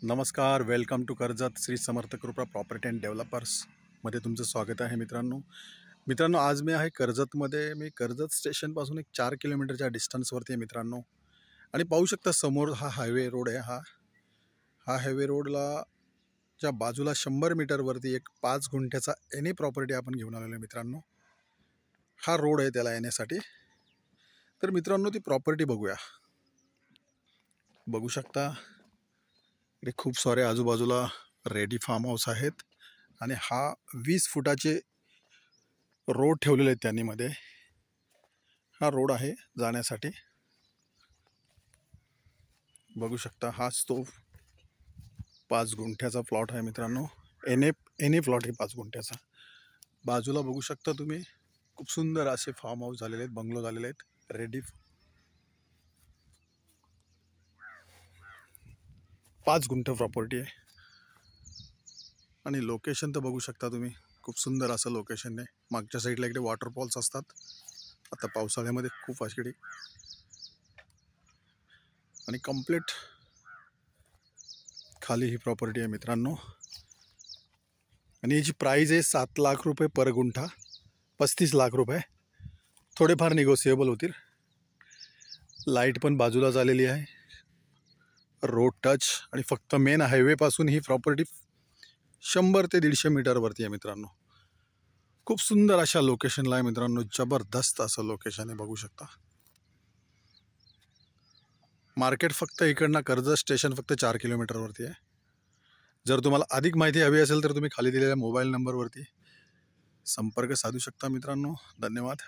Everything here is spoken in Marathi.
नमस्कार, वेलकम टू कर्जत श्री समर्थ कृपा प्रॉपर्टी अँड डेव्हलपर्समध्ये तुमचं स्वागत आहे मित्रांनो आज मी आहे कर्जतमध्ये. मी कर्जत स्टेशनपासून एक 4 किलोमीटरच्या डिस्टन्सवरती आहे मित्रांनो. आणि पाहू शकता समोर हा हायवे रोड आहे. हा हायवे रोडला च्या बाजूला 100 मीटरवरती एक 5 गुंठ्याचा एनी प्रॉपर्टी आपण घेऊन आलेलो आहे मित्रांनो. हा रोड आहे त्याला येण्यासाठी. तर मित्रांनो ती प्रॉपर्टी बघू शकता. इकडे खूप सारे आजूबाजूला रेडी फार्म हाऊस आहेत आणि हा 20 फुटाचे रोड ठेवलेले आहेत त्यांनी मध्ये. हा रोड आहे जाण्यासाठी. बघू शकता हाच तो 5 गुंठ्याचा प्लॉट आहे मित्रांनो. एनी प्लॉट आहे 5 गुंठ्याचा. बाजूला बघू शकता तुम्ही खूप सुंदर असे फार्म हाऊस झालेले आहेत, बंगलो झालेले आहेत रेडी. 5 गुंठ प्रॉपर्टी आहे आणि लोकेशन तर बघू शकता तुम्ही. खूप सुंदर असं लोकेशन आहे. मागच्या साईडला इकडे वॉटरफॉल्स असतात. आता पावसाळ्यामध्ये खूप अशी आणि कंप्लीट खाली ही प्रॉपर्टी आहे मित्रांनो. आणि याची प्राईज आहे 7 लाख रुपये पर गुंठा, 35 लाख रुपये. थोडेफार निगोसिएबल होतील. लाईट पण बाजूला झालेली आहे, रोड टच. आणि फक्त मेन हायवेपासून ही प्रॉपर्टी 100 ते 150 मीटरवरती आहे मित्रांनो. खूप सुंदर अशा लोकेशनला आहे मित्रांनो. जबरदस्त असं लोकेशन आहे, बघू शकता. मार्केट फक्त इकडनं कर्जत स्टेशन फक्त 4 किलोमीटरवरती आहे. जर तुम्हाला अधिक माहिती हवी असेल तर तुम्ही खाली दिलेल्या मोबाईल नंबरवरती संपर्क साधू शकता मित्रांनो. धन्यवाद.